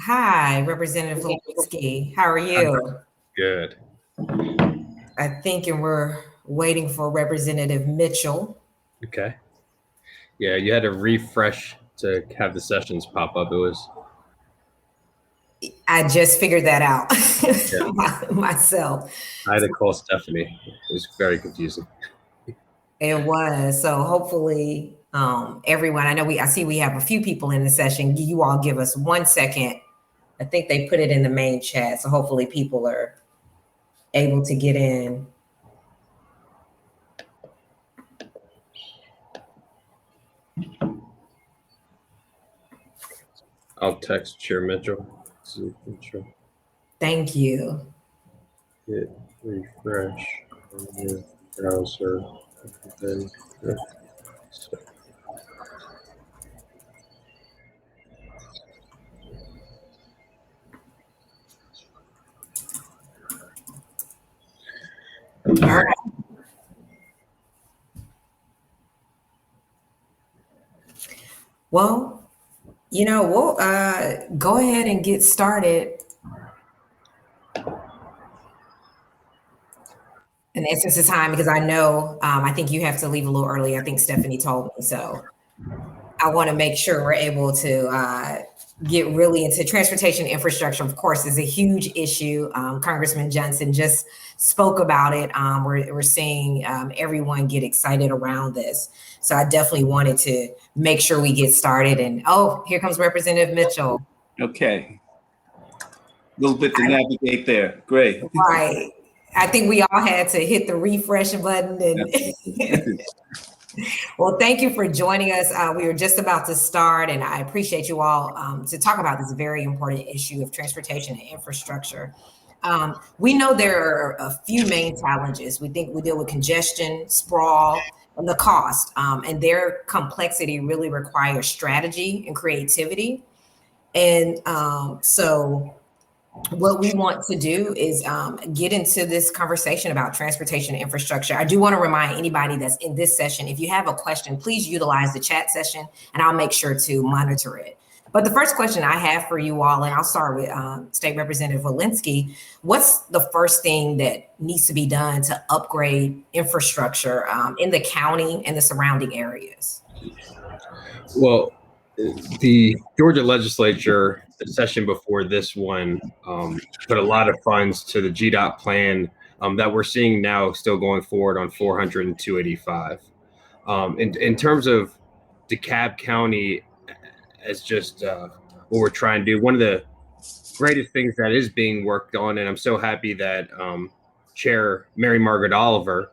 Hi, Representative Lewinsky. How are you? Good. I think, and we're waiting for Representative Mitchell. Okay. Yeah, you had to refresh to have the sessions pop up. I just figured that out Yeah. myself. I had to call Stephanie. It was very confusing. It was. So hopefully everyone, I see we have a few people in the session. You all give us 1 second. I think they put it in the main chat. So hopefully people are able to get in. I'll text Chair Mitchell. Thank you. Hit refresh on your browser. Then All right. Well, we'll go ahead and get started. In the essence of time, because I know, I think you have to leave a little early. I think Stephanie told me. So I want to make sure we're able to get really into transportation infrastructure. Of course, is a huge issue. Congressman Johnson just spoke about it. We're seeing everyone get excited around this. So I definitely wanted to make sure we get started. And here comes Representative Mitchell. Okay. A little bit to navigate there. Great. Right. I think we all had to hit the refresh button. And well, thank you for joining us. We were just about to start, and I appreciate you all to talk about this very important issue of transportation and infrastructure. We know there are a few main challenges. We think we deal with congestion, sprawl, and the cost, and their complexity really requires strategy and creativity. And so what we want to do is get into this conversation about transportation infrastructure. I do want to remind anybody that's in this session, if you have a question, please utilize the chat session and I'll make sure to monitor it. But the first question I have for you all, and I'll start with State Representative Walensky, what's the first thing that needs to be done to upgrade infrastructure in the county and the surrounding areas? Well, the Georgia legislature, the session before this one, put a lot of funds to the GDOT plan that we're seeing now still going forward on 400 and 285. In terms of DeKalb County, as just what we're trying to do, one of the greatest things that is being worked on, and I'm so happy that Chair Mary Margaret Oliver,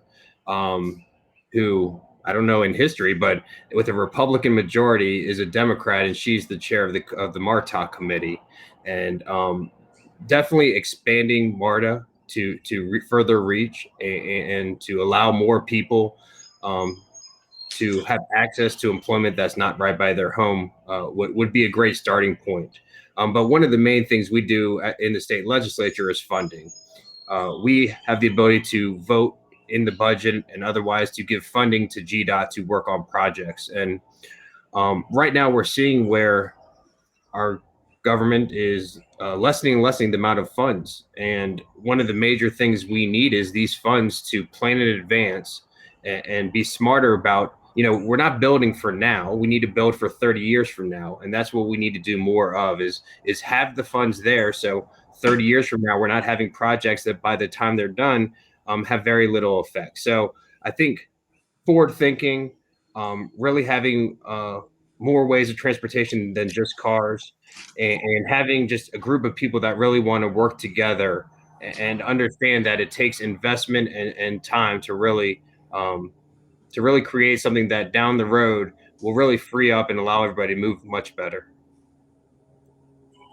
who I don't know in history, but with a Republican majority, is a Democrat, and she's the chair of the MARTA committee, and definitely expanding MARTA to further reach and to allow more people to have access to employment that's not right by their home would be a great starting point. But one of the main things we do in the state legislature is funding. We have the ability to vote in the budget and otherwise to give funding to GDOT to work on projects. And right now we're seeing where our government is lessening the amount of funds. And one of the major things we need is these funds to plan in advance and be smarter about, we're not building for now. We need to build for 30 years from now. And that's what we need to do more of is have the funds there. So 30 years from now, we're not having projects that by the time they're done, have very little effect. So I think forward thinking, really having more ways of transportation than just cars, and having just a group of people that really want to work together and understand that it takes investment and time to really create something that down the road will really free up and allow everybody to move much better.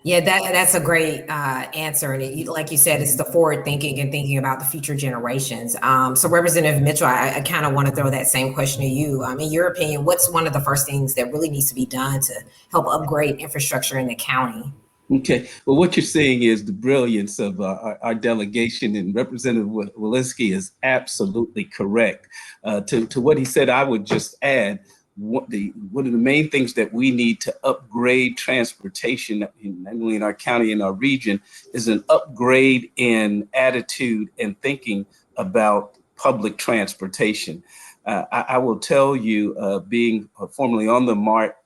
Yeah, that's a great answer. And like you said, it's the forward thinking and thinking about the future generations. So Representative Mitchell, I kind of want to throw that same question to you. In your opinion, what's one of the first things that really needs to be done to help upgrade infrastructure in the county? Okay. Well, what you're saying is the brilliance of our delegation, and Representative Walensky is absolutely correct. To what he said, I would just add one of the main things that we need to upgrade transportation, not only in our county and our region, is an upgrade in attitude and thinking about public transportation. I will tell you, being formerly on the MART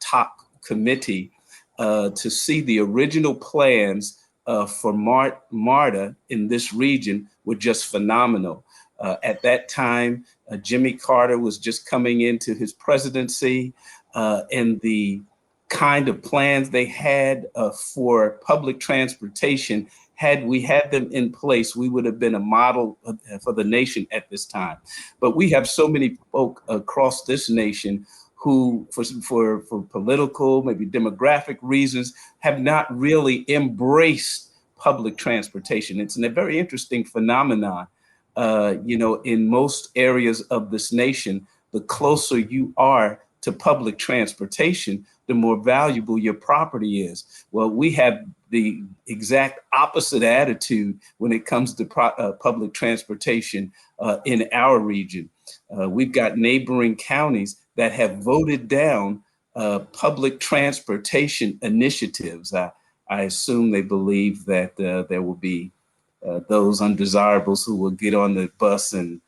committee, to see the original plans for MARTA in this region were just phenomenal. At that time, Jimmy Carter was just coming into his presidency, and the kind of plans they had for public transportation, had we had them in place, we would have been a model for the nation at this time. But we have so many folk across this nation who, for political, maybe demographic reasons, have not really embraced public transportation. It's a very interesting phenomenon. In most areas of this nation, the closer you are to public transportation, the more valuable your property is. Well, we have the exact opposite attitude when it comes to public transportation in our region. We've got neighboring counties that have voted down public transportation initiatives. I assume they believe that there will be those undesirables who will get on the bus and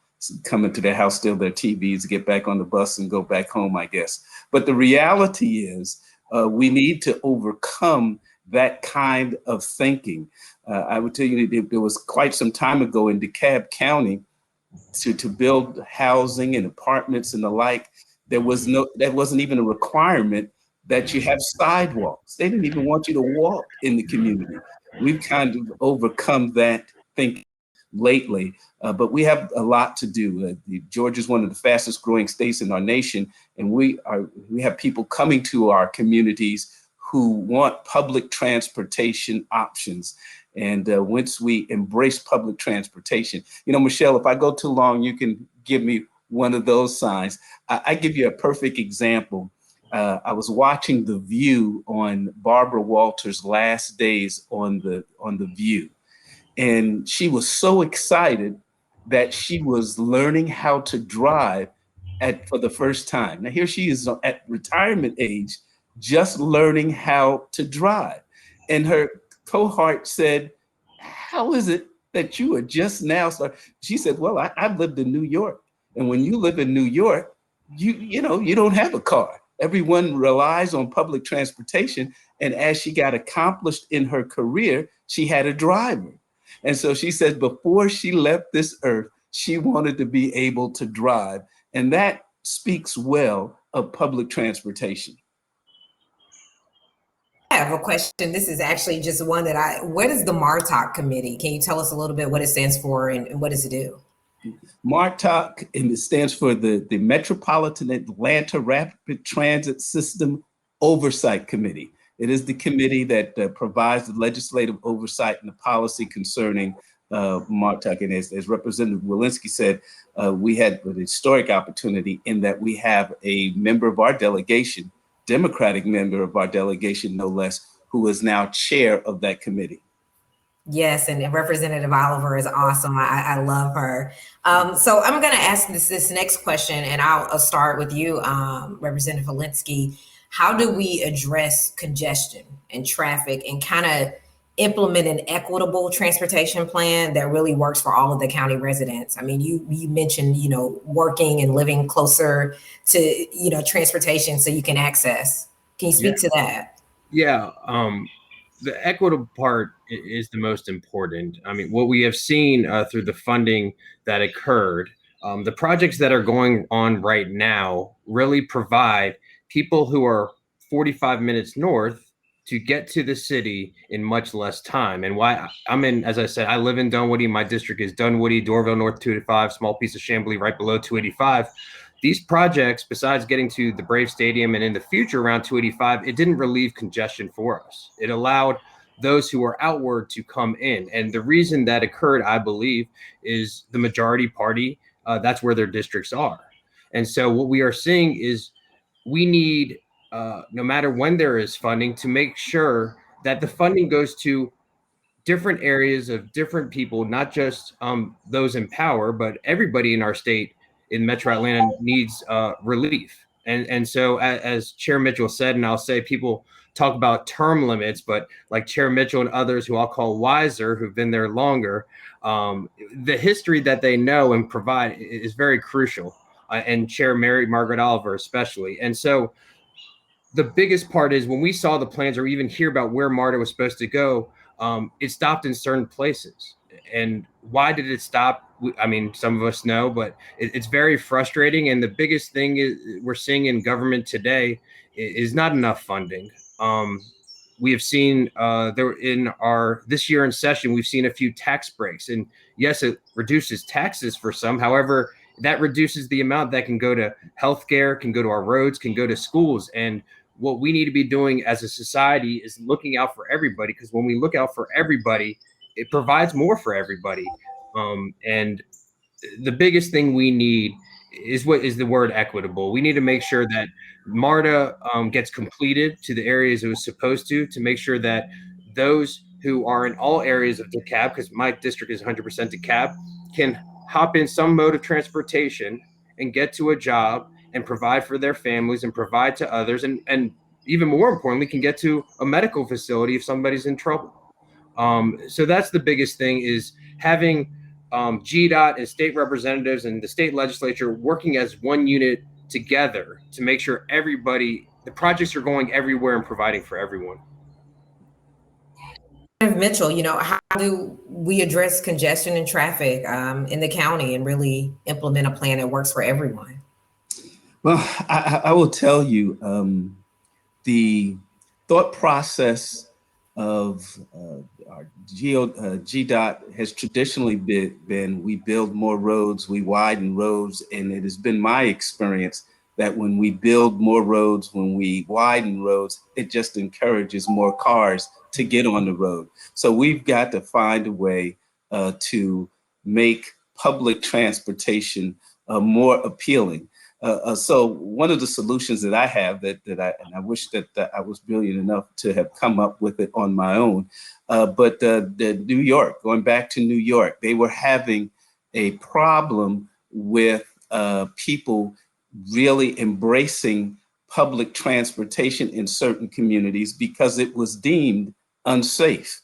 come into their house, steal their TVs, get back on the bus and go back home, I guess. But the reality is we need to overcome that kind of thinking. I would tell you, there was quite some time ago in DeKalb County to build housing and apartments and the like. That wasn't even a requirement that you have sidewalks. They didn't even want you to walk in the community. We've kind of overcome that thinking lately, but we have a lot to do. Georgia is one of the fastest growing states in our nation, and we have people coming to our communities who want public transportation options. And once we embrace public transportation, Michelle, if I go too long, you can give me one of those signs. I give you a perfect example. I was watching The View on Barbara Walters' last days on the View. And she was so excited that she was learning how to drive for the first time. Now here she is at retirement age, just learning how to drive. And her cohort said, "How is it that you are just now starting?" She said, "Well, I've lived in New York. And when you live in New York, you don't have a car. Everyone relies on public transportation." And as she got accomplished in her career, she had a driver. And so she said before she left this earth, she wanted to be able to drive. And that speaks well of public transportation. I have a question. This is actually just one what is the MARTOC committee? Can you tell us a little bit what it stands for and what does it do? MARTOC, and it stands for the Metropolitan Atlanta Rapid Transit System Oversight Committee. It is the committee that provides the legislative oversight and the policy concerning MARTOC. And as Representative Walensky said, we had an historic opportunity in that we have a member of our delegation, Democratic member of our delegation, no less, who is now chair of that committee. Yes, and Representative Oliver is awesome. I love her. So I'm going to ask this next question, and I'll start with you, Representative Walensky. How do we address congestion and traffic and kind of implement an equitable transportation plan that really works for all of the county residents? I mean, you mentioned, working and living closer to, transportation so you can access. Can you speak to that? Yeah. The equitable part is the most important. I mean, what we have seen through the funding that occurred, the projects that are going on right now really provide people who are 45 minutes north to get to the city in much less time. And why as I said, I live in Dunwoody. My district is Dunwoody, Dorville, North 285, small piece of Chamblee right below 285. These projects, besides getting to the Brave Stadium and in the future around 285, it didn't relieve congestion for us. It allowed those who are outward to come in. And the reason that occurred, I believe, is the majority party, that's where their districts are. And so what we are seeing is we need, no matter when there is funding, to make sure that the funding goes to different areas of different people, not just those in power, but everybody in our state in Metro Atlanta needs relief. And so as Chair Mitchell said, and I'll say, people talk about term limits, but like Chair Mitchell and others who I'll call wiser, who've been there longer, the history that they know and provide is very crucial. And Chair Mary Margaret Oliver especially. And so the biggest part is when we saw the plans or even hear about where MARTA was supposed to go, it stopped in certain places. And why did it stop? I mean, some of us know, but it's very frustrating. And the biggest thing we're seeing in government today is not enough funding. We have seen this year in session, we've seen a few tax breaks. And yes, it reduces taxes for some. However, that reduces the amount that can go to healthcare, can go to our roads, can go to schools. And what we need to be doing as a society is looking out for everybody, because when we look out for everybody, it provides more for everybody. And the biggest thing we need is the word equitable. We need to make sure that MARTA gets completed to the areas it was supposed to make sure that those who are in all areas of DeKalb, because my district is 100% DeKalb, can hop in some mode of transportation and get to a job and provide for their families and provide to others. And even more importantly, can get to a medical facility if somebody's in trouble. So that's the biggest thing, is having GDOT and state representatives and the state legislature working as one unit together to make sure the projects are going everywhere and providing for everyone. Mitchell, how do we address congestion and traffic in the county and really implement a plan that works for everyone? Well, I will tell you, the thought process of our GDOT has traditionally been we build more roads, we widen roads, and it has been my experience that when we build more roads, when we widen roads, it just encourages more cars to get on the road. So we've got to find a way to make public transportation more appealing. So one of the solutions that I have that I wish that I was brilliant enough to have come up with it on my own, but the New York, going back to New York, they were having a problem with people really embracing public transportation in certain communities because it was deemed unsafe.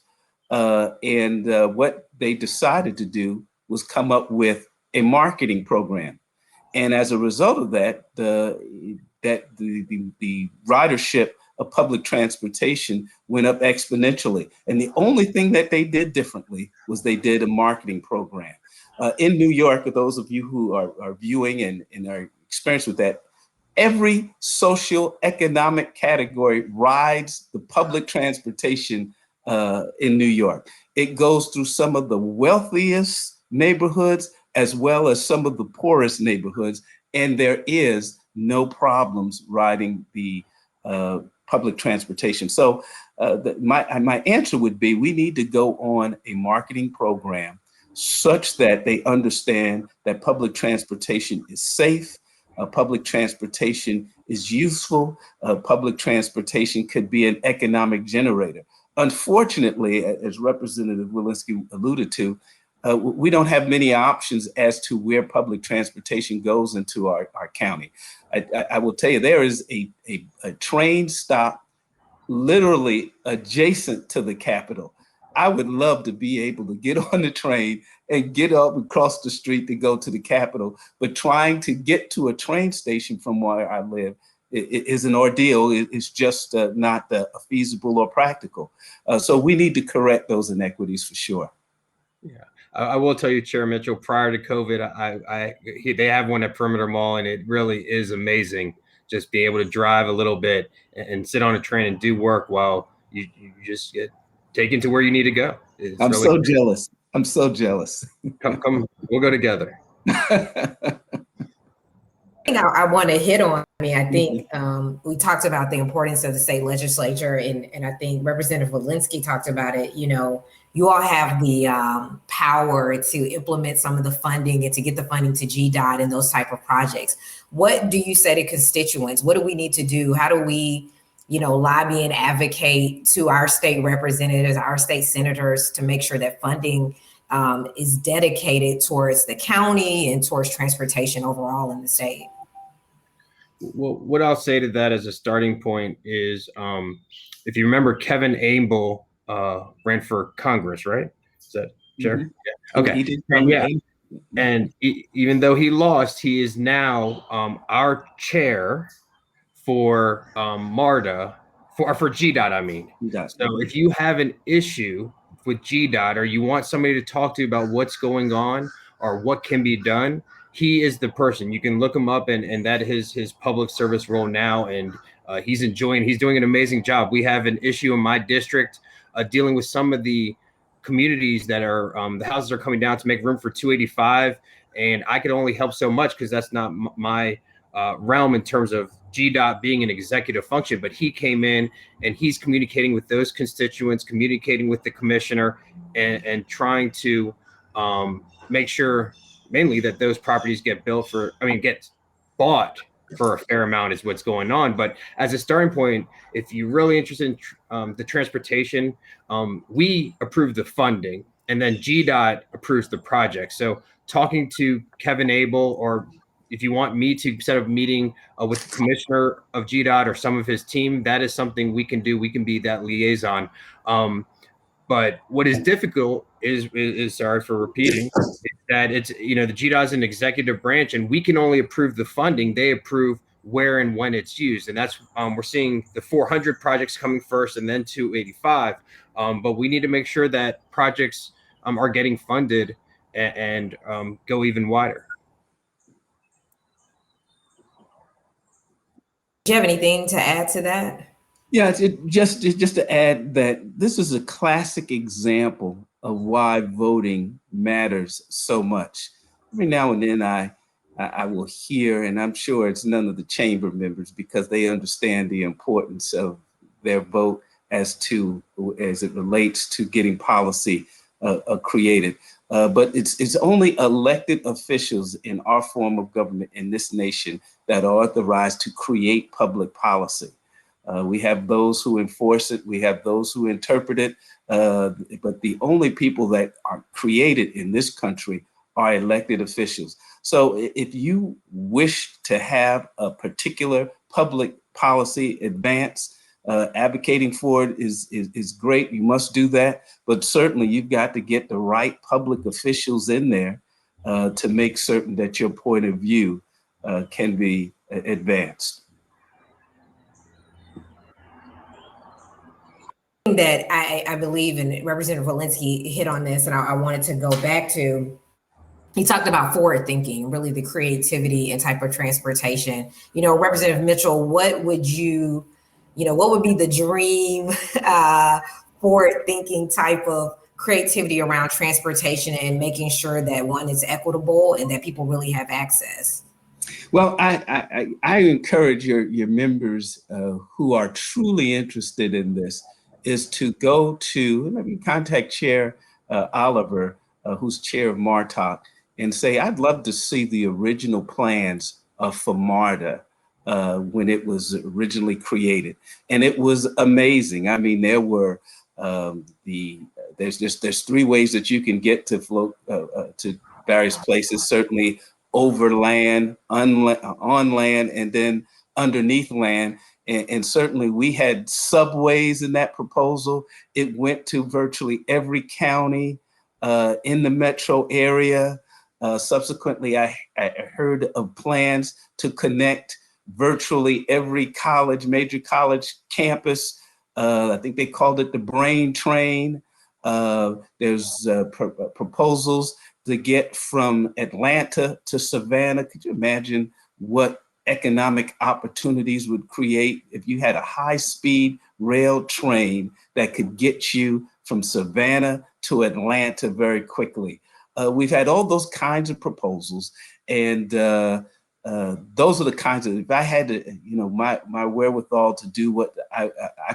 And what they decided to do was come up with a marketing program. And as a result of that, the ridership of public transportation went up exponentially. And the only thing that they did differently was they did a marketing program. In New York, for those of you who are viewing and are experienced with that, every socioeconomic category rides the public transportation in New York. It goes through some of the wealthiest neighborhoods as well as some of the poorest neighborhoods, and there is no problems riding the public transportation. So my answer would be, we need to go on a marketing program such that they understand that public transportation is safe, public transportation is useful, public transportation could be an economic generator. Unfortunately, as Representative Walensky alluded to, we don't have many options as to where public transportation goes into our county. I will tell you, there is a train stop literally adjacent to the Capitol. I would love to be able to get on the train and get up across the street to go to the Capitol, but trying to get to a train station from where I live is an ordeal. It's just not feasible or practical. So we need to correct those inequities for sure. Yeah. I will tell you, Chair Mitchell, prior to COVID, they have one at Perimeter Mall, and it really is amazing just being able to drive a little bit and sit on a train and do work while you just get taken to where you need to go. I'm really so jealous. I'm so jealous. Come, we'll go together. I want to hit on, I think we talked about the importance of the state legislature, and I think Representative Walensky talked about it. You all have the power to implement some of the funding and to get the funding to GDOT and those type of projects. What do you say to constituents? What do we need to do? How do we, lobby and advocate to our state representatives, our state senators, to make sure that funding is dedicated towards the county and towards transportation overall in the state? Well, what I'll say to that as a starting point is, if you remember, Kevin Abel ran for Congress, right? Is that chair? Mhm. Yeah. Okay. He did And yeah, come. and even though he lost, he is now our chair for MARTA for GDOT. I mean, He got. so if you have an issue with GDOT or you want somebody to talk to about what's going on or what can be done, he is the person. You can look him up, and that is his public service role now, and he's doing an amazing job. We have an issue in my district dealing with some of the communities that are the houses are coming down to make room for 285, and I could only help so much because that's not my realm in terms of GDOT being an executive function, but he came in and he's communicating with those constituents, communicating with the commissioner, and trying to make sure mainly that those properties get bought for a fair amount is what's going on. But as a starting point, if you're really interested in the transportation, we approve the funding and then GDOT approves the project. So talking to Kevin Abel, or if you want me to set up a meeting with the commissioner of GDOT or some of his team, that is something we can do. We can be that liaison. But what is difficult is sorry for repeating, is that it's, the GDOT is an executive branch and we can only approve the funding. They approve where and when it's used. And that's, we're seeing the 400 projects coming first and then 285. But we need to make sure that projects are getting funded and go even wider. Do you have anything to add to that? Yeah, just to add that this is a classic example of why voting matters so much. Every now and then I will hear, and I'm sure it's none of the chamber members because they understand the importance of their vote as it relates to getting policy created. But it's only elected officials in our form of government in this nation that are authorized to create public policy. We have those who enforce it. We have those who interpret it. But the only people that are created in this country are elected officials. So if you wish to have a particular public policy advance, advocating for it is great. You must do that. But certainly you've got to get the right public officials in there to make certain that your point of view can be advanced. That I believe, and Representative Walensky hit on this, and I wanted to go back to. He talked about forward thinking, really the creativity and type of transportation. Representative Mitchell, what would what would be the dream forward thinking type of creativity around transportation and making sure that one is equitable and that people really have access? Well, I encourage your members who are truly interested in this is to go to, maybe contact Chair Oliver, who's chair of MARTOC, and say, I'd love to see the original plans for MARTA when it was originally created. And it was amazing. I mean, there were there's three ways that you can get to float to various places, certainly over land, on land, and then underneath land. And certainly we had subways in that proposal. It went to virtually every county in the metro area. Subsequently, I heard of plans to connect virtually every major college campus. I think they called it the brain train. There's proposals to get from Atlanta to Savannah. Could you imagine what economic opportunities would create if you had a high-speed rail train that could get you from Savannah to Atlanta very quickly? We've had all those kinds of proposals, and those are the kinds of, if I had to, my wherewithal to do what I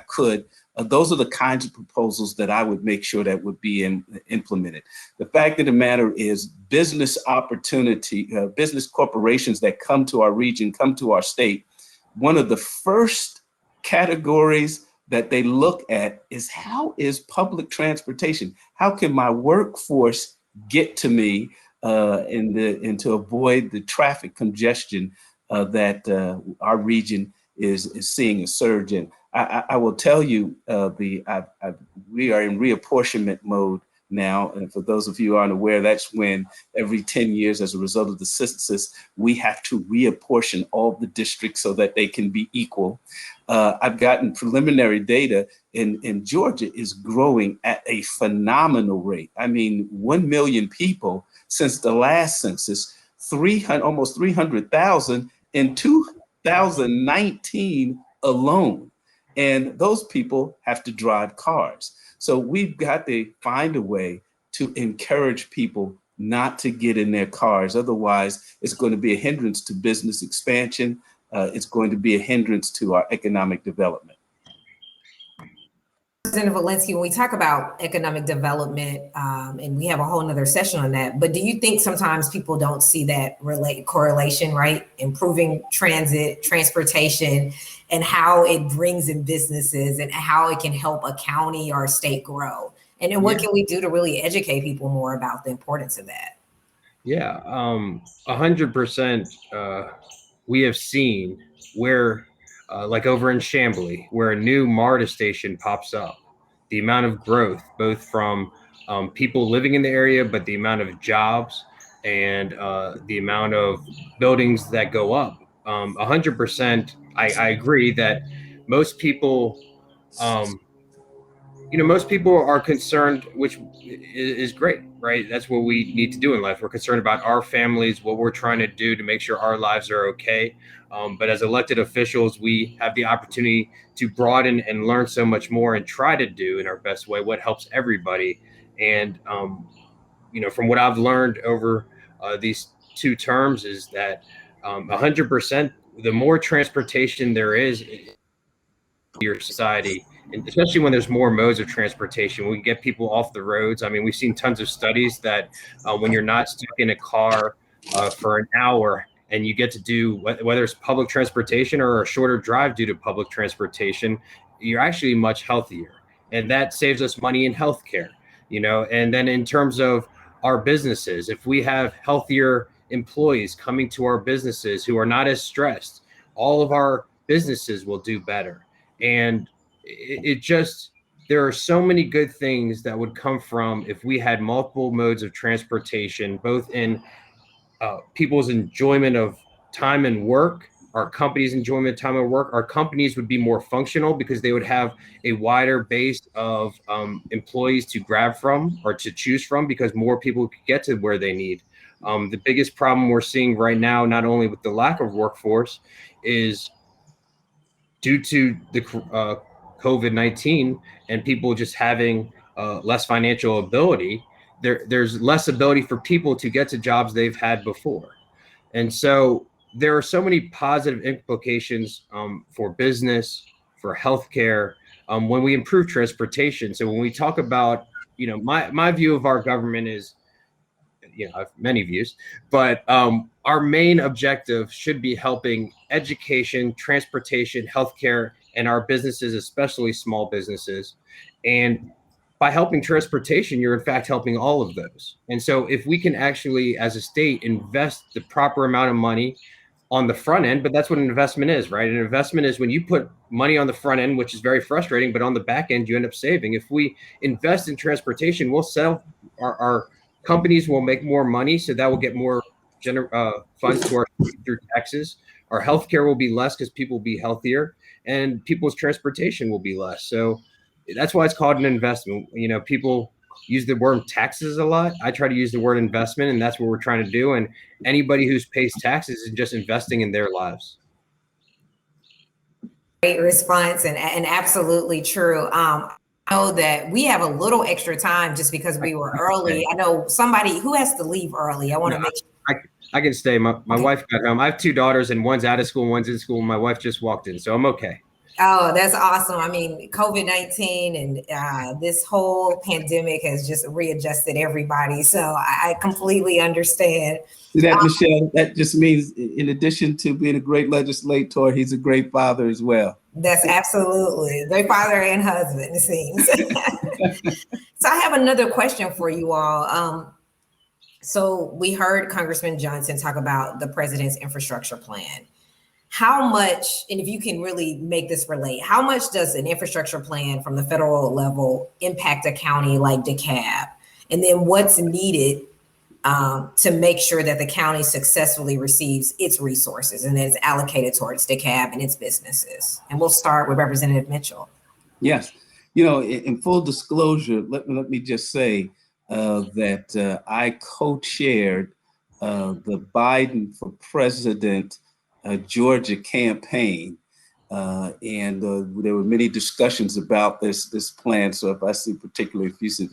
could, those are the kinds of proposals that I would make sure that would be implemented. The fact of the matter is business opportunity, business corporations that come to our region, come to our state, one of the first categories that they look at is how is public transportation? How can my workforce get to me and to avoid the traffic congestion that our region is seeing a surge in. I will tell you, we are in reapportionment mode now. And for those of you who aren't aware, that's when every 10 years, as a result of the census, we have to reapportion all the districts so that they can be equal. I've gotten preliminary data in Georgia is growing at a phenomenal rate. I mean, 1 million people since the last census, almost 300,000 in 2019 alone. And those people have to drive cars. So we've got to find a way to encourage people not to get in their cars. Otherwise, it's going to be a hindrance to business expansion. It's going to be a hindrance to our economic development. Representative Walensky, when we talk about economic development, and we have a whole nother session on that, but do you think sometimes people don't see that correlation, right? Improving transit, transportation, and how it brings in businesses and how it can help a county or a state grow? And then what can we do to really educate people more about the importance of that? Yeah, 100%. We have seen where, like over in Chamblee, where a new MARTA station pops up, the amount of growth, both from people living in the area, but the amount of jobs and the amount of buildings that go up. 100%. I agree that most people, most people are concerned, which is great, right? That's what we need to do in life. We're concerned about our families, what we're trying to do to make sure our lives are okay. But as elected officials, we have the opportunity to broaden and learn so much more and try to do in our best way what helps everybody. And, from what I've learned over these 2 terms is that 100%, the more transportation there is in your society, and especially when there's more modes of transportation, we can get people off the roads. I mean, we've seen tons of studies that when you're not stuck in a car for an hour and you get to do whether it's public transportation or a shorter drive due to public transportation, you're actually much healthier. And that saves us money in healthcare, and then in terms of our businesses, if we have healthier employees coming to our businesses who are not as stressed, all of our businesses will do better. And there are so many good things that would come from if we had multiple modes of transportation, both in people's enjoyment of time and work, our companies' enjoyment of time and work. Our companies would be more functional because they would have a wider base of employees to grab from or to choose from because more people could get to where they need. The biggest problem we're seeing right now, not only with the lack of workforce, is due to the COVID-19 and people just having less financial ability, there's less ability for people to get to jobs they've had before. And so there are so many positive implications for business, for healthcare, when we improve transportation. So when we talk about, my view of our government is, I have many views, but our main objective should be helping education, transportation, healthcare, and our businesses, especially small businesses. And by helping transportation, you're in fact helping all of those. And so if we can actually, as a state, invest the proper amount of money on the front end, but that's what an investment is, right? An investment is when you put money on the front end, which is very frustrating, but on the back end, you end up saving. If we invest in transportation, we'll sell our companies will make more money, so that will get more funds to our through taxes. Our healthcare will be less because people will be healthier, and people's transportation will be less. So that's why it's called an investment. People use the word taxes a lot. I try to use the word investment, and that's what we're trying to do. And anybody who pays taxes is just investing in their lives. Great response and absolutely true. I know that we have a little extra time just because we were early. I know somebody who has to leave early. I want to make sure. I can stay. My wife got home. I have 2 daughters, and one's out of school, one's in school. My wife just walked in, so I'm okay. Oh, that's awesome. I mean, COVID-19 and this whole pandemic has just readjusted everybody. So I completely understand. See that, Michelle? That just means in addition to being a great legislator, he's a great father as well. That's absolutely great father and husband, it seems. So I have another question for you all. So we heard Congressman Johnson talk about the president's infrastructure plan. how much, and if you can really make this relate, how much does an infrastructure plan from the federal level impact a county like DeKalb? And then what's needed to make sure that the county successfully receives its resources and is allocated towards DeKalb and its businesses? And we'll start with Representative Mitchell. Yes. You know, in full disclosure, let me just say that I co-chaired the Biden for President Georgia campaign, and there were many discussions about this plan. So if I see particularly effusive,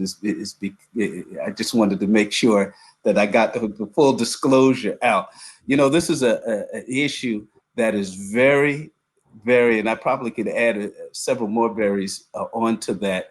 I just wanted to make sure that I got the full disclosure out. You know, this is an issue that is very, very, and I probably could add several more berries onto that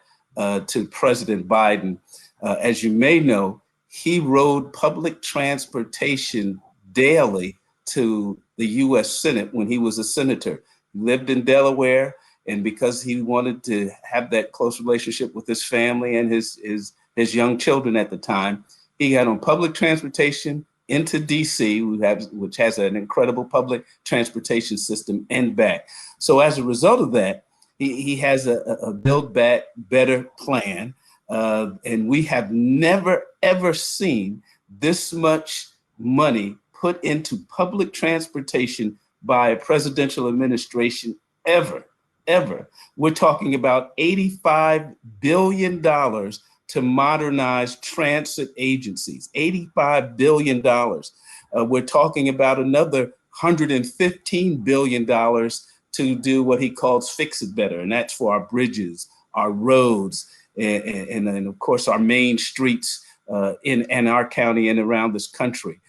to President Biden. As you may know, he rode public transportation daily to the U.S. Senate when he was a senator. He lived in Delaware, and because he wanted to have that close relationship with his family and his young children at the time, he got on public transportation into D.C., which has an incredible public transportation system, and back. So as a result of that, he has a Build Back Better plan, and we have never, ever seen this much money put into public transportation by a presidential administration ever. We're talking about $85 billion to modernize transit agencies, $85 billion. We're talking about another $115 billion to do what he calls Fix It Better, and that's for our bridges, our roads, and of course our main streets in our county and around this country.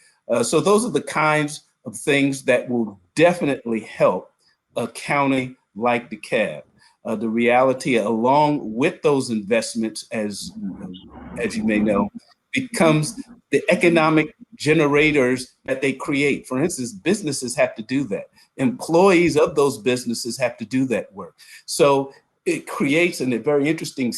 So those are the kinds of things that will definitely help a county like DeKalb. The reality, along with those investments, as you may know, becomes the economic generators that they create. For instance, businesses have to do that. Employees of those businesses have to do that work. So it creates a very interesting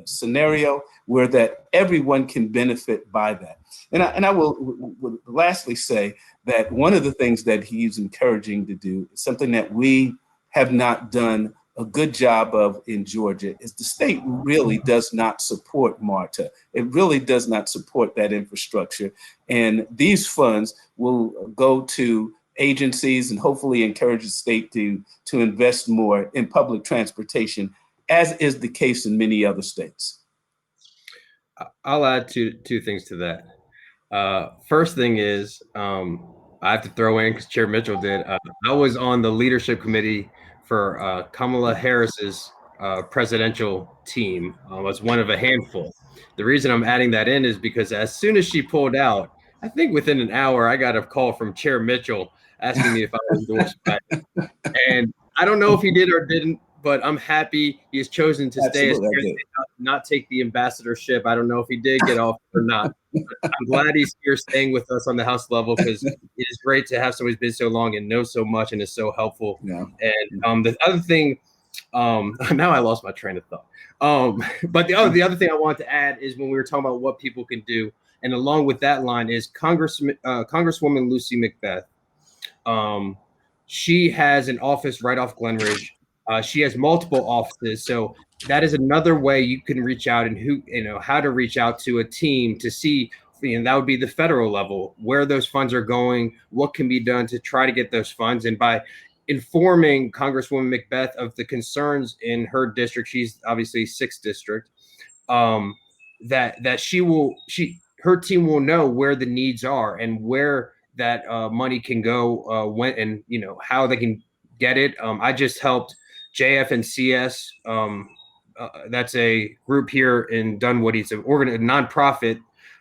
scenario where that everyone can benefit by that. And I will lastly say that one of the things that he's encouraging to do is something that we have not done a good job of in Georgia. Is the state really does not support MARTA. It really does not support that infrastructure. And these funds will go to agencies and hopefully encourage the state to invest more in public transportation, as is the case in many other states. I'll add two things to that. First thing is, I have to throw in, because Chair Mitchell did, I was on the leadership committee for Kamala Harris's presidential team. Was one of a handful. The reason I'm adding that in is because as soon as she pulled out, I think within an hour, I got a call from Chair Mitchell asking me if I was endorsed Biden. And I don't know if he did or didn't, but I'm happy he has chosen to stay as not take the ambassadorship. I don't know if he did get off or not. I'm glad he's here staying with us on the House level, because it is great to have somebody who's been so long and knows so much and is so helpful. Yeah. And the other thing, now I lost my train of thought. But the other thing I wanted to add is when we were talking about what people can do, and along with that line is Congresswoman Lucy McBeth. She has an office right off Glenridge. She has multiple offices, so that is another way you can reach out, and how to reach out to a team to see, and that would be the federal level, where those funds are going, what can be done to try to get those funds. And by informing Congresswoman McBeth of the concerns in her district, she's obviously 6th district, that her team will know where the needs are and where that money can go, when, and how they can get it. I just helped JF and CS. That's a group here in Dunwoody. It's a nonprofit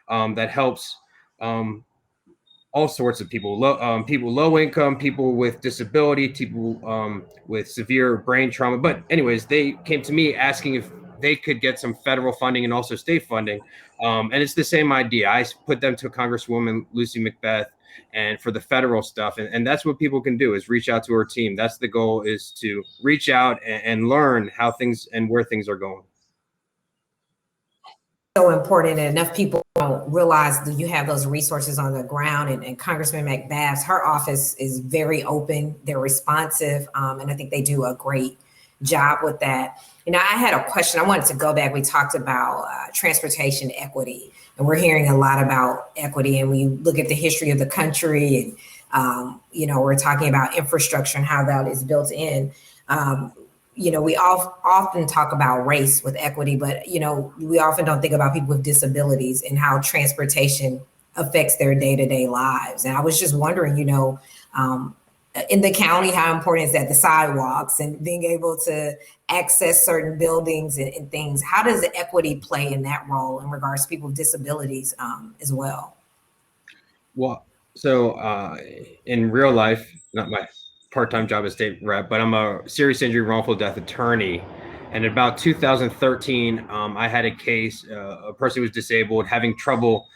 that helps all sorts of people, low income, people with disability, people with severe brain trauma. But anyways, they came to me asking if they could get some federal funding and also state funding. And it's the same idea. I put them to Congresswoman Lucy McBeth and for the federal stuff. And that's what people can do, is reach out to her team. That's the goal, is to reach out and learn how things and where things are going. So important, and enough people don't realize that you have those resources on the ground, and Congressman McBath's, her office is very open. They're responsive, and I think they do a great job with that. I had a question. I wanted to go back. We talked about transportation equity, and we're hearing a lot about equity. And when you look at the history of the country, and we're talking about infrastructure and how that is built in. We often talk about race with equity, but we often don't think about people with disabilities and how transportation affects their day-to-day lives. And I was just wondering, in the county, how important is that, the sidewalks and being able to access certain buildings and things? How does the equity play in that role in regards to people with disabilities as well? Well, so in real life, not my part-time job as state rep, but I'm a serious injury wrongful death attorney. And in about 2013, I had a case, a person who was disabled, having trouble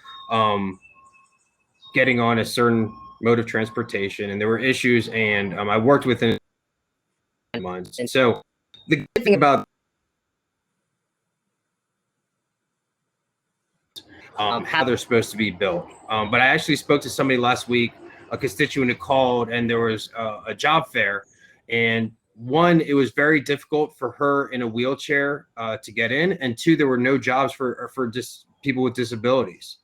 getting on a certain mode of transportation, and there were issues, and I worked within months. And so the good thing about how they're supposed to be built. But I actually spoke to somebody last week, a constituent who called, and there was a job fair. And one, it was very difficult for her in a wheelchair to get in. And two, there were no jobs for people with disabilities.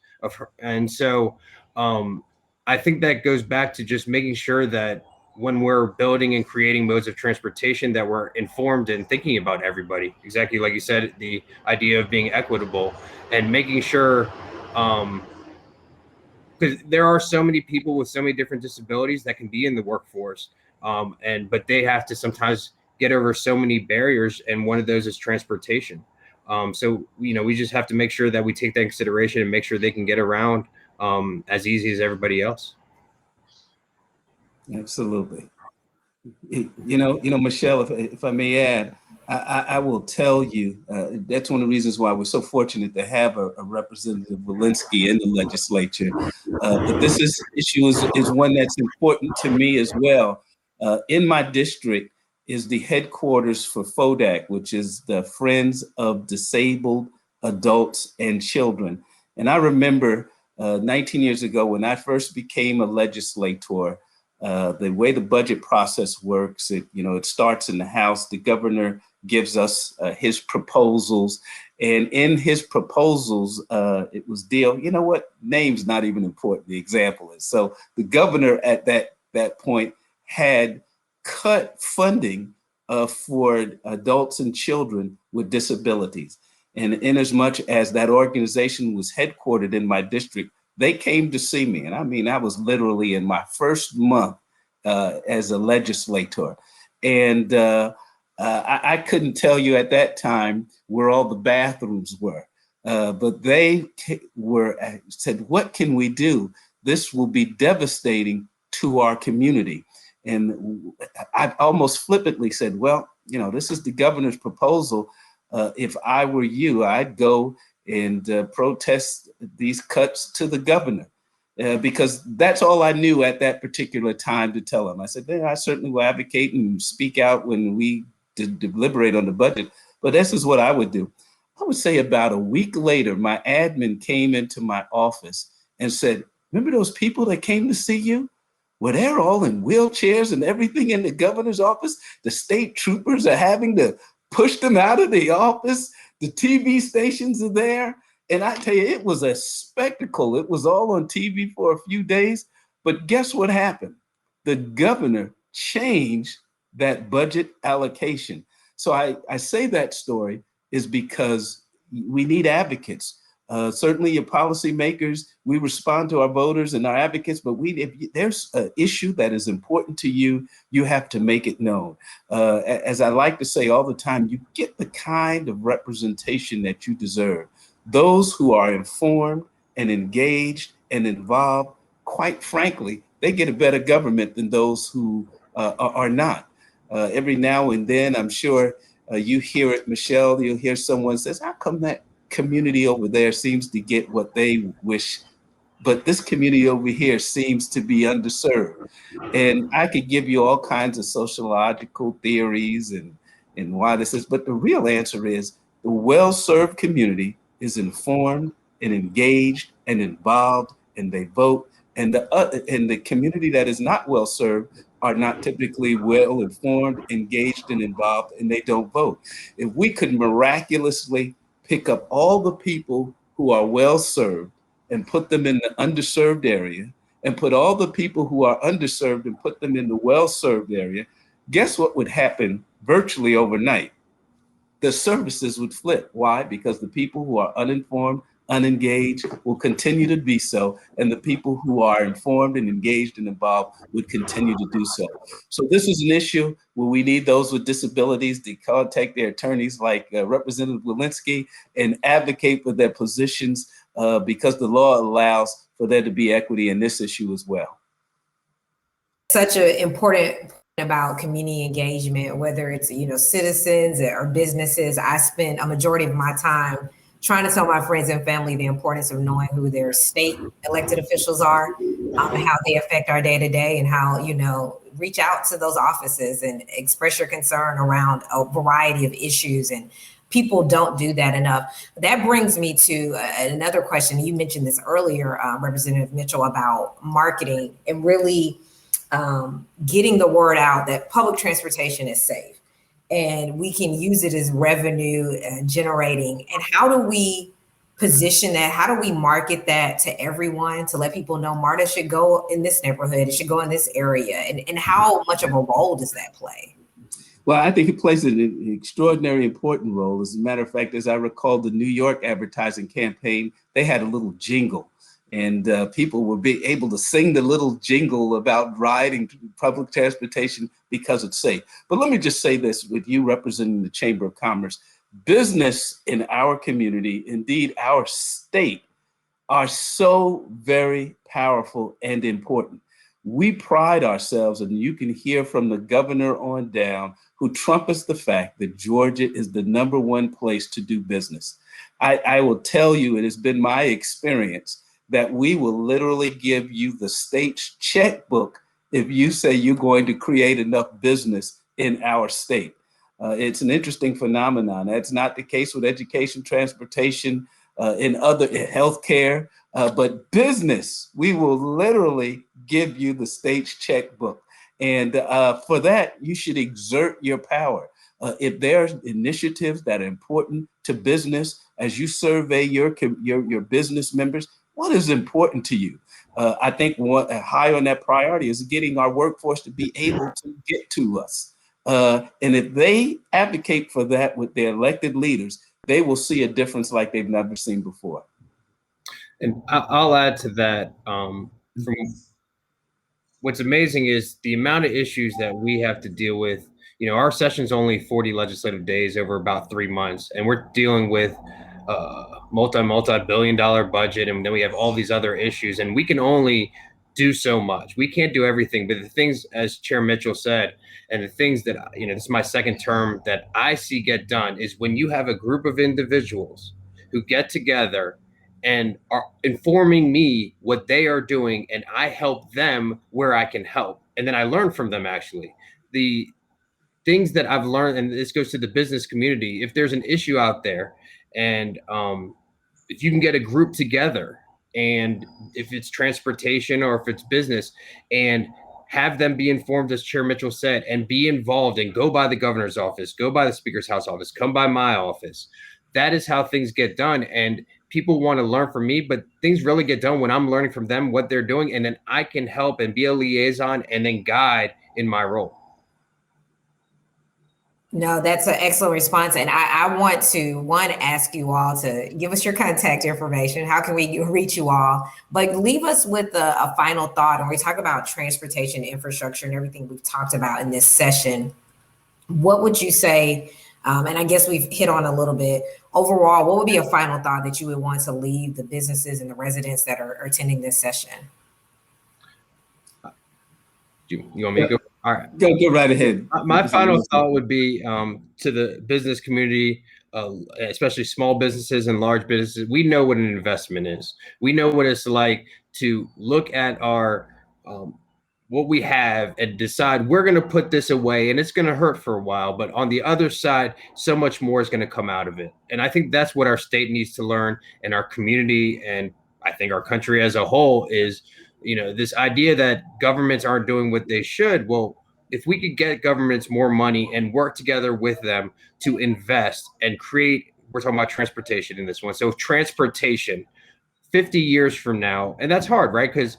And so I think that goes back to just making sure that when we're building and creating modes of transportation, that we're informed and thinking about everybody. Exactly like you said, the idea of being equitable and making sure, because there are so many people with so many different disabilities that can be in the workforce, but they have to sometimes get over so many barriers, and one of those is transportation. So we just have to make sure that we take that in consideration and make sure they can get around as easy as everybody else. Absolutely. Michelle, if I may add, I will tell you, that's one of the reasons why we're so fortunate to have a Representative Walensky in the legislature. But this issue is one that's important to me as well. In my district is the headquarters for FODAC, which is the Friends of Disabled Adults and Children. And I remember 19 years ago when I first became a legislator, the way the budget process works, it starts in the House. The governor gives us his proposals, and in his proposals, it was name's not even important. The example is, so the governor at that point had cut funding for adults and children with disabilities. And in as much as that organization was headquartered in my district, they came to see me. And I mean, I was literally in my first month as a legislator. And I couldn't tell you at that time where all the bathrooms were, but they said, what can we do? This will be devastating to our community. And I almost flippantly said, well, this is the governor's proposal. If I were you, I'd go and protest these cuts to the governor, because that's all I knew at that particular time to tell him. I said, I certainly will advocate and speak out when we deliberate on the budget, but this is what I would do. I would say about a week later, my admin came into my office and said, remember those people that came to see you? Well, they're all in wheelchairs and everything in the governor's office. The state troopers are having to push them out of the office. The TV stations are there. And I tell you, it was a spectacle. It was all on TV for a few days. But guess what happened? The governor changed that budget allocation. So I say that story is because we need advocates. Certainly your policymakers, we respond to our voters and our advocates, but if there's an issue that is important to you, you have to make it known. As I like to say all the time, you get the kind of representation that you deserve. Those who are informed and engaged and involved, quite frankly, they get a better government than those who are not. Every now and then, I'm sure you hear it, Michelle, you'll hear someone says, how come that community over there seems to get what they wish, but this community over here seems to be underserved? And I could give you all kinds of sociological theories and why this is, but the real answer is the well-served community is informed and engaged and involved, and they vote. And the community that is not well served are not typically well informed, engaged, and involved, and they don't vote. If we could miraculously pick up all the people who are well served and put them in the underserved area, and put all the people who are underserved and put them in the well served area, guess what would happen virtually overnight? The services would flip. Why? Because the people who are uninformed, unengaged will continue to be so, and the people who are informed and engaged and involved would continue to do so. So this is an issue where we need those with disabilities to contact their attorneys like Representative Walensky and advocate for their positions because the law allows for there to be equity in this issue as well. Such an important point about community engagement, whether it's, citizens or businesses. I spend a majority of my time trying to tell my friends and family the importance of knowing who their state elected officials are, and how they affect our day to day, and how, reach out to those offices and express your concern around a variety of issues. And people don't do that enough. That brings me to another question. You mentioned this earlier, Representative Mitchell, about marketing and really getting the word out that public transportation is safe and we can use it as revenue generating. And how do we position that? How do we market that to everyone to let people know MARTA should go in this neighborhood, it should go in this area? And how much of a role does that play? Well, I think it plays an extraordinary important role. As a matter of fact, as I recall the New York advertising campaign, they had a little jingle. And people will be able to sing the little jingle about riding public transportation because it's safe. But let me just say this with you representing the Chamber of Commerce. Business in our community, indeed our state, are so very powerful and important. We pride ourselves, and you can hear from the governor on down, who trumpets the fact that Georgia is the #1 place to do business. I will tell you, it has been my experience that we will literally give you the state's checkbook if you say you're going to create enough business in our state. It's an interesting phenomenon. That's not the case with education, transportation, in other healthcare, but business, we will literally give you the state's checkbook. And for that, you should exert your power. If there's initiatives that are important to business, as you survey your business members, what is important to you? I think high on that priority is getting our workforce to be able to get to us. And if they advocate for that with their elected leaders, they will see a difference like they've never seen before. And I'll add to that. From what's amazing is the amount of issues that we have to deal with. Our session's only 40 legislative days over about 3 months, and we're dealing with multi-billion-dollar budget, and then we have all these other issues, and we can only do so much. We can't do everything, but the things, as Chair Mitchell said, and the things that, this is my second term, that I see get done is when you have a group of individuals who get together and are informing me what they are doing, and I help them where I can help. And then I learn from them, actually. The things that I've learned, and this goes to the business community, if there's an issue out there, and if you can get a group together, and if it's transportation or if it's business, and have them be informed, as Chair Mitchell said, and be involved, and go by the governor's office, go by the Speaker's House office, come by my office. That is how things get done. And people want to learn from me, but things really get done when I'm learning from them what they're doing, and then I can help and be a liaison and then guide in my role. No, that's an excellent response. And I want to, ask you all to give us your contact information. How can we reach you all? But leave us with a final thought. And we talk about transportation infrastructure and everything we've talked about in this session. What would you say, and I guess we've hit on a little bit, overall, what would be a final thought that you would want to leave the businesses and the residents that are attending this session? You want me to go? All right. Go right ahead. My final thought would be to the business community, especially small businesses and large businesses. We know what an investment is. We know what it's like to look at our what we have and decide we're going to put this away, and it's going to hurt for a while. But on the other side, so much more is going to come out of it. And I think that's what our state needs to learn, and our community and I think our country as a whole is, this idea that governments aren't doing what they should. Well, if we could get governments more money and work together with them to invest and create, we're talking about transportation in this one. So transportation 50 years from now, and that's hard, right? Because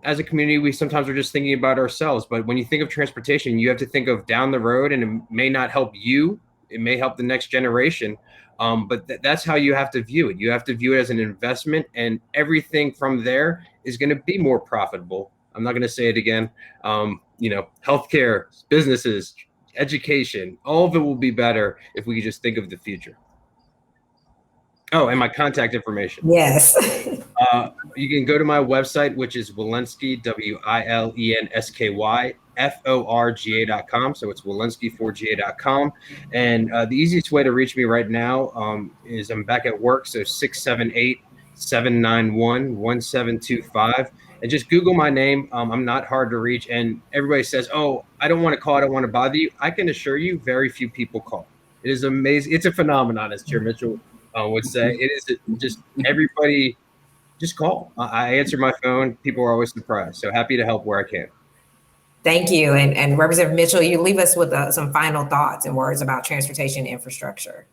as a community, we sometimes are just thinking about ourselves. But when you think of transportation, you have to think of down the road, and it may not help you. It may help the next generation. But that's how you have to view it. You have to view it as an investment, and everything from there is going to be more profitable. I'm not going to say it again. Healthcare, businesses, education, all of it will be better if we could just think of the future. Oh, and my contact information. Yes. You can go to my website, which is Wilensky, WILENSKY, FORGA.com. So it's Wilensky4GA.com. And the easiest way to reach me right now is I'm back at work. So 678-791-1725. And just Google my name. I'm not hard to reach. And everybody says, oh, I don't want to call. I don't want to bother you. I can assure you very few people call. It is amazing. It's a phenomenon, as Chair Mitchell would say. It is just everybody just call. I answer my phone. People are always surprised. So happy to help where I can. Thank you. And Representative Mitchell, you leave us with some final thoughts and words about transportation infrastructure.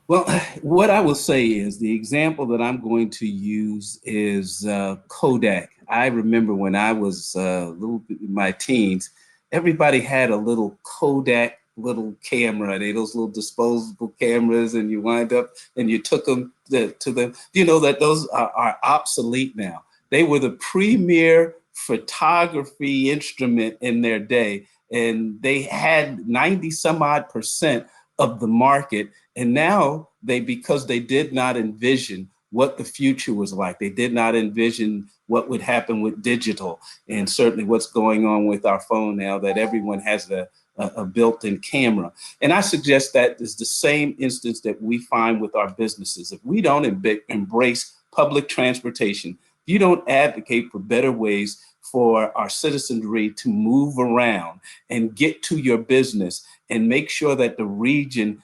Well, what I will say is the example that I'm going to use is Kodak. I remember when I was in my teens, everybody had a little Kodak little camera. Those little disposable cameras, and you wind up and you took them to them. You know that those are obsolete now. They were the premier photography instrument in their day, and they had 90 some odd % of the market. And now because they did not envision what the future was like. They did not envision what would happen with digital, and certainly what's going on with our phone now that everyone has a built-in camera. And I suggest that is the same instance that we find with our businesses. If we don't embrace public transportation, if you don't advocate for better ways for our citizenry to move around and get to your business and make sure that the region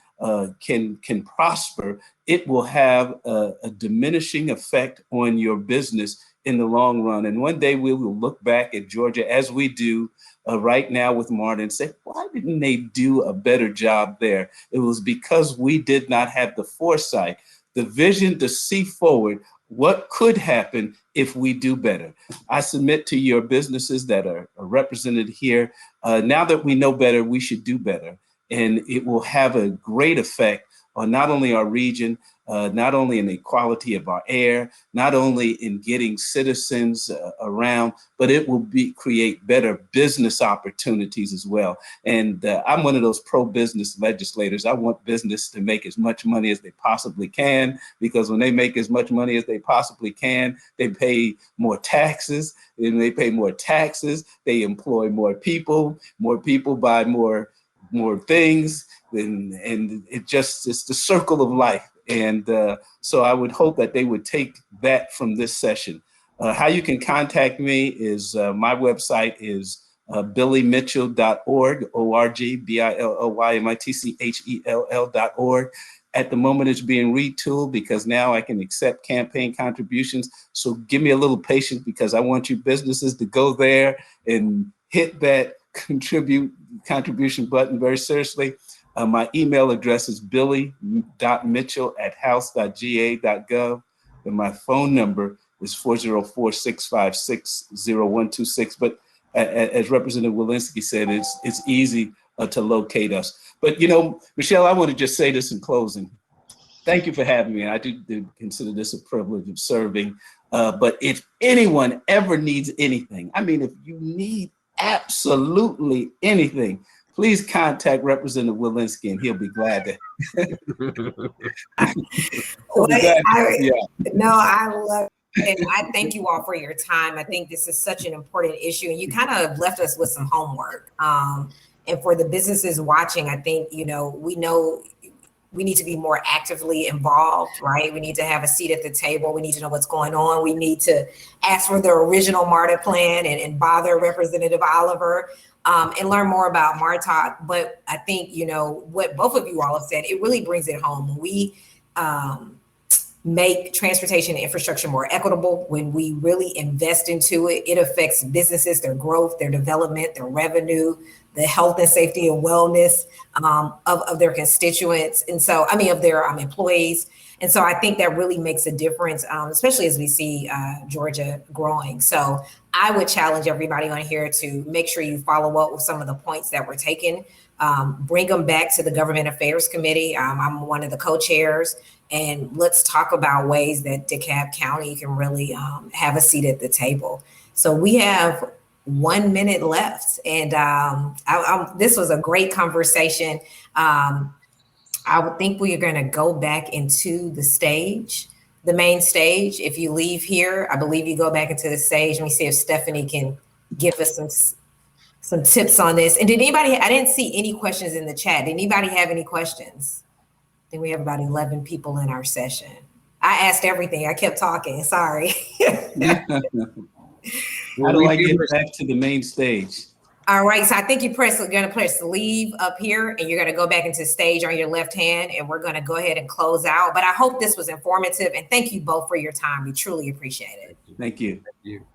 can prosper, it will have a diminishing effect on your business in the long run. And one day we will look back at Georgia, as we do right now with Martin, and say, why didn't they do a better job there? It was because we did not have the foresight, the vision to see forward what could happen if we do better. I submit to your businesses that are represented here, now that we know better, we should do better. And it will have a great effect on not only our region, not only in the quality of our air, not only in getting citizens around, but it will create better business opportunities as well. And I'm one of those pro-business legislators. I want business to make as much money as they possibly can, because when they make as much money as they possibly can, they pay more taxes. And they pay more taxes, they employ more people buy more things, and it's the circle of life. And so I would hope that they would take that from this session. How you can contact me is my website is billymitchell.org, O-R-G, BILLYMITCHELL.org. At the moment, it's being retooled because now I can accept campaign contributions. So give me a little patience, because I want you businesses to go there and hit that contribution button very seriously. My email address is billy.mitchell@house.ga.gov. And my phone number is 404-656-0126. But as Representative Wilensky said, it's easy to locate us. But, Michelle, I want to just say this in closing. Thank you for having me. I do consider this a privilege of serving. But if anyone ever needs anything, if you need absolutely anything, please contact Representative Wilensky, and he'll be glad to. I love it. And I thank you all for your time. I think this is such an important issue, and you kind of left us with some homework. And for the businesses watching, I think, we know we need to be more actively involved, right? We need to have a seat at the table. We need to know what's going on. We need to ask for the original MARTA plan and bother Representative Oliver and learn more about MARTOC. But I think, what both of you all have said, it really brings it home. make transportation infrastructure more equitable, when we really invest into it, it affects businesses, their growth, their development, their revenue, the health and safety and wellness of their constituents. And so, I mean, of their employees. And so I think that really makes a difference, especially as we see Georgia growing. So I would challenge everybody on here to make sure you follow up with some of the points that were taken, bring them back to the Government Affairs Committee. I'm one of the co-chairs, and let's talk about ways that DeKalb County can really have a seat at the table. So we have 1 minute left, and this was a great conversation. I would think we are going to go back into the stage, the main stage. If you leave here, I believe you go back into the stage. Let me see if Stephanie can give us some tips on this. And did anybody, I didn't see any questions in the chat. Did anybody have any questions? I think we have about 11 people in our session. I asked everything. I kept talking. Sorry. How do I get back to the main stage? All right, so I think you're going to press leave up here, and you're going to go back into stage on your left hand, and we're going to go ahead and close out. But I hope this was informative, and thank you both for your time. We truly appreciate it. Thank you. Thank you.